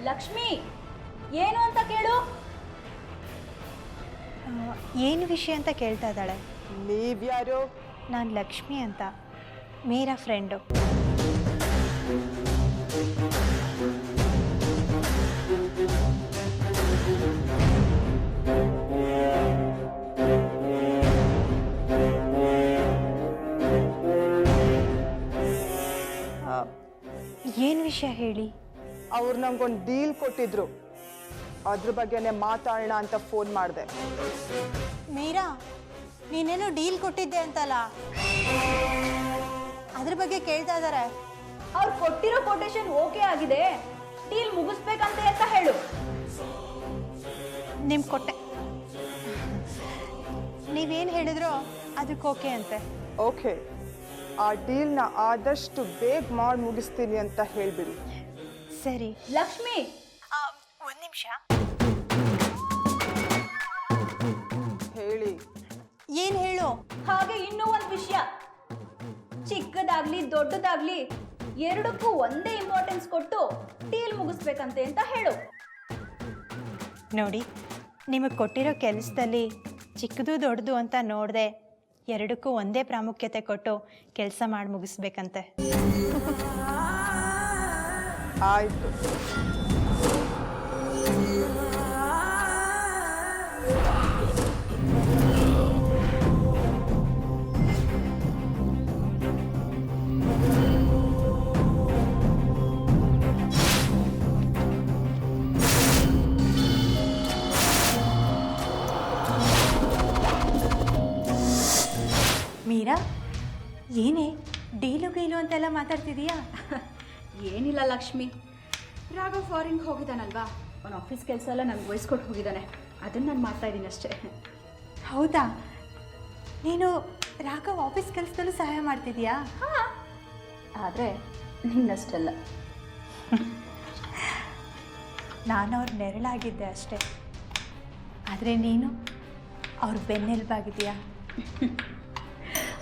ಲಕ್ಷ್ಮಿ, ಏನು ಅಂತ ಕೇಳು. ಏನು ವಿಷಯ ಅಂತ ಕೇಳ್ತಾ ಇದ್ದಾಳೆ. ನೀವ್ಯಾರು? ನಾನು ಲಕ್ಷ್ಮಿ ಅಂತ, ಮೀರಾ ಫ್ರೆಂಡು. ಏನು ವಿಷಯ ಹೇಳಿ. ಅವ್ರು ನಂಗೊಂದು ಡೀಲ್ ಕೊಟ್ಟಿದ್ರು, ಅದ್ರ ಬಗ್ಗೆನೇ ಮಾತಾಡೋಣ ಅಂತ ಫೋನ್ ಮಾಡಿದೆ. ಮೀರಾ, ನೀನೇನೋ ಡೀಲ್ ಕೊಟ್ಟಿದ್ದೆ ಅಂತಲ್ಲ, ಅದ್ರ ಬಗ್ಗೆ ಕೇಳ್ತಾ ಇದ್ದಾರೆ. ಅವ್ರು ಕೊಟ್ಟಿರೋ ಕೊಟೇಶನ್ ಓಕೆ ಆಗಿದೆ, ಡೀಲ್ ಮುಗಿಸ್ಬೇಕಂತೆ ಅಂತ ಹೇಳು. ನಿಮ್ಗೆ ಕೊಟ್ಟೆ, ನೀವೇನು ಹೇಳಿದ್ರೋ ಅದಕ್ಕೆ ಓಕೆ ಅಂತೆ. ಓಕೆ, ಆ ಡೀಲ್ನ ಆದಷ್ಟು ಬೇಗ ಮಾಡಿ ಮುಗಿಸ್ತೀನಿ ಅಂತ ಹೇಳ್ಬಿಡಿ. ಸರಿ. ಲಕ್ಷ್ಮಿ, ಒಂದು ನಿಮಿಷ ಹೇಳಿ. ಏನು ಹೇಳು. ಹಾಗೆ ಇನ್ನೂ ಒಂದು ವಿಷಯ, ಚಿಕ್ಕದಾಗ್ಲಿ ದೊಡ್ಡದಾಗ್ಲಿ ಎರಡಕ್ಕೂ ಒಂದೇ ಇಂಪಾರ್ಟೆನ್ಸ್ ಕೊಟ್ಟು ಡೀಲ್ ಮುಗಿಸ್ಬೇಕಂತೆ ಅಂತ ಹೇಳು. ನೋಡಿ, ನಿಮಗೆ ಕೊಟ್ಟಿರೋ ಕೆಲಸದಲ್ಲಿ ಚಿಕ್ಕದು ದೊಡ್ಡದು ಅಂತ ನೋಡಿದೆ, ಎರಡಕ್ಕೂ ಒಂದೇ ಪ್ರಾಮುಖ್ಯತೆ ಕೊಟ್ಟು ಕೆಲಸ ಮಾಡಿ ಮುಗಿಸ್ಬೇಕಂತೆ. ಆಯ್ತು. ಮೀರಾ, ಏನೇ ಡೀಲು ಗೀಲು ಅಂತೆಲ್ಲ ಮಾತಾಡ್ತಿದೀಯಾ? ಏನಿಲ್ಲ ಲಕ್ಷ್ಮಿ, ರಾಘವ್ ಫಾರಿನ್ಗೆ ಹೋಗಿದ್ದಾನಲ್ವಾ, ಅವನ ಆಫೀಸ್ ಕೆಲಸ ಎಲ್ಲ ನನಗೆ ವಹಿಸ್ಕೊಟ್ಟು ಹೋಗಿದ್ದಾನೆ, ಅದನ್ನು ನಾನು ಮಾಡ್ತಾ ಇದ್ದೀನಿ ಅಷ್ಟೇ. ಹೌದಾ? ನೀನು ರಾಘವ್ ಆಫೀಸ್ ಕೆಲಸದಲ್ಲೂ ಸಹಾಯ ಮಾಡ್ತಿದೀಯಾ? ಹಾಂ, ಆದರೆ ನಿನ್ನಷ್ಟಲ್ಲ. ನಾನು ಅವ್ರ ನೆರಳಾಗಿದ್ದೆ ಅಷ್ಟೇ, ಆದರೆ ನೀನು ಅವ್ರ ಬೆನ್ನೆಲುಬಾಗಿದೆಯಾ?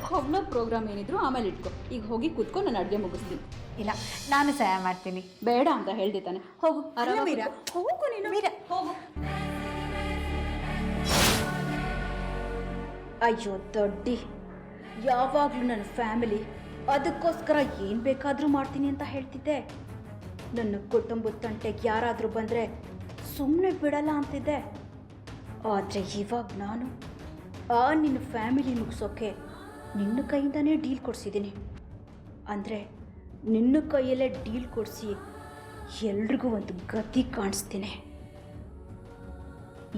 ಹೋಗ್ಲೋ ಪ್ರೋಗ್ರಾಮ್ ಏನಿದ್ರು ಆಮೇಲೆ ಇಟ್ಕೊ, ಈಗ ಹೋಗಿ ಕೂತ್ಕೊಂಡು ನಾನು ಅಡುಗೆ ಮುಗಿಸ್ತೀನಿ. ಇಲ್ಲ, ನಾನು ಸಹಾಯ ಮಾಡ್ತೀನಿ. ಬೇಡ ಅಂತ ಹೇಳ್ದೆ ತಾನೆ, ಹೋಗು. ಮೀರಾ, ಹೋಗು ನೀನು. ಮೀರಾ, ಹೋಗು. ಅಯ್ಯೋ ದೊಡ್ಡಿ, ಯಾವಾಗಲೂ ನನ್ನ ಫ್ಯಾಮಿಲಿ ಅದಕ್ಕೋಸ್ಕರ ಏನು ಬೇಕಾದರೂ ಮಾಡ್ತೀನಿ ಅಂತ ಹೇಳ್ತಿದ್ದೆ. ನನ್ನ ಕುಟುಂಬದ ತಂಟೆಗೆ ಯಾರಾದರೂ ಬಂದರೆ ಸುಮ್ಮನೆ ಬಿಡಲ್ಲ ಅಂತಿದ್ದೆ. ಆದರೆ ಇವಾಗ ನಾನು ನಿನ್ನ ಫ್ಯಾಮಿಲಿ ಮುಗಿಸೋಕ್ಕೆ ನಿನ್ನ ಕೈಯಿಂದನೇ ಡೀಲ್ ಕೊಡಿಸಿದ್ದೀನಿ. ಅಂದರೆ ನಿನ್ನ ಕೈಯಲ್ಲೇ ಡೀಲ್ ಕೊಡಿಸಿ ಎಲ್ರಿಗೂ ಒಂದು ಗತಿ ಕಾಣಿಸ್ತೀನಿ.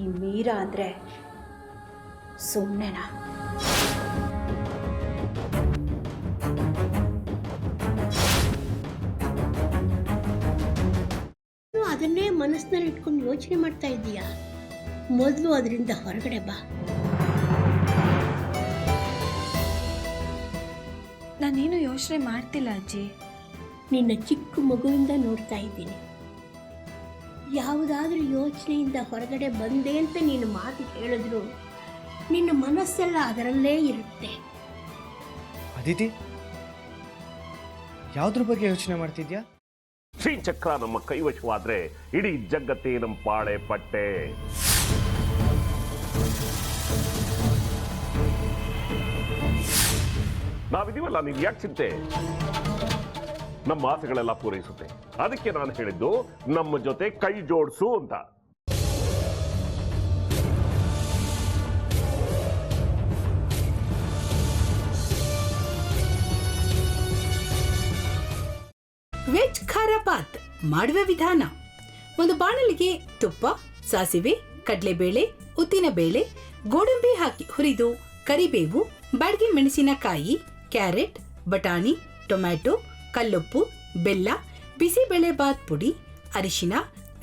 ಈ ಮೀರಾ ಅಂದರೆ ಸುಮ್ಮನೆನಾ? ಅದನ್ನೇ ಮನಸ್ಸಿನಲ್ಲಿ ಇಟ್ಕೊಂಡು ಯೋಚನೆ ಮಾಡ್ತಾ ಇದ್ದೀಯಾ? ಮೊದಲು ಅದರಿಂದ ಹೊರಗಡೆ ಬಾ. ನಾನೇನು ಯೋಚನೆ ಮಾಡ್ತಿಲ್ಲ ಅಜ್ಜಿ. ನಿನ್ನ ಚಿಕ್ಕ ಮಗುವಿಂದ ನೋಡ್ತಾ ಇದ್ದೀನಿ. ಯಾವುದಾದ್ರೂ ಯೋಚನೆಯಿಂದ ಹೊರಗಡೆ ಬಂದೆ ಅಂತ ನೀನು ಮಾತು ಹೇಳಿದ್ರು ನಿನ್ನ ಮನಸ್ಸೆಲ್ಲ ಅದರಲ್ಲೇ ಇರುತ್ತೆ. ಅದಿತಿ, ಯಾವುದ್ರ ಬಗ್ಗೆ ಯೋಚನೆ ಮಾಡ್ತಿದ್ಯಾ? ಶ್ರೀಚಕ್ರ ನಮ್ಮ ಕೈವಶವಾದ್ರೆ ಇಡೀ ಜಗತ್ತೇ ನಮ್ಮ ಪಾಳೆ ಪಟ್ಟೆ. ನಾವಿದೀವಲ್ಲ, ನೀವು ಯಾಕೆ ಚಿಂತೆ? ನಮ್ಮ ಆಸೆಗಳೆಲ್ಲ ಪೂರೈಸುತ್ತೆ. ಅದಕ್ಕೆ ನಾನು ಹೇಳಿದ್ದು ನಮ್ಮ ಜೊತೆ ಕೈ ಜೋಡಿಸು ಅಂತ. ವೆಜ್ ಖಾರ ಬಾತ್ ಮಾಡುವ ವಿಧಾನ: ಒಂದು ಬಾಣಲಿಗೆ ತುಪ್ಪ, ಸಾಸಿವೆ, ಕಡಲೆಬೇಳೆ, ಉದ್ದಿನಬೇಳೆ, ಗೋಡಂಬಿ ಹಾಕಿ ಹುರಿದು ಕರಿಬೇವು, ಬಾಡಿಗೆ ಮೆಣಸಿನಕಾಯಿ, ಕ್ಯಾರೆಟ್, ಬಟಾಣಿ, ಟೊಮ್ಯಾಟೊ, ಕಲ್ಲುಪ್ಪು, ಬೆಲ್ಲ, ಬಿಸಿಬೇಳೆ ಬಾತ್ ಪುಡಿ, ಅರಿಶಿನ,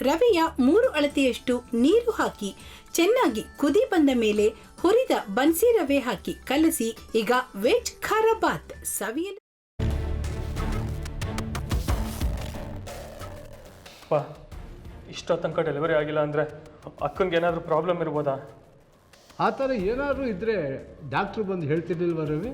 ರವೆಯ 3 ಅಳತೆಯಷ್ಟು ನೀರು ಹಾಕಿ ಚೆನ್ನಾಗಿ ಕುದಿ ಬಂದ ಮೇಲೆ ಹುರಿದ ಬನ್ಸಿ ರವೆ ಹಾಕಿ ಕಲಸಿ. ಈಗ ವೆಜ್ ಖಾರ ಬಾತ್ ಸವಿಯಲು. ಇಷ್ಟೋ ತನಕ ಡೆಲಿವರಿ ಆಗಿಲ್ಲ ಅಂದರೆ ಅಕ್ಕಂಗೆ ಏನಾದರೂ ಪ್ರಾಬ್ಲಮ್ ಇರ್ಬೋದಾ? ಆ ಥರ ಏನಾದರೂ ಇದ್ದರೆ ಡಾಕ್ಟ್ರು ಬಂದು ಹೇಳ್ತಿರ್ಲಿಲ್ವ ರವಿ?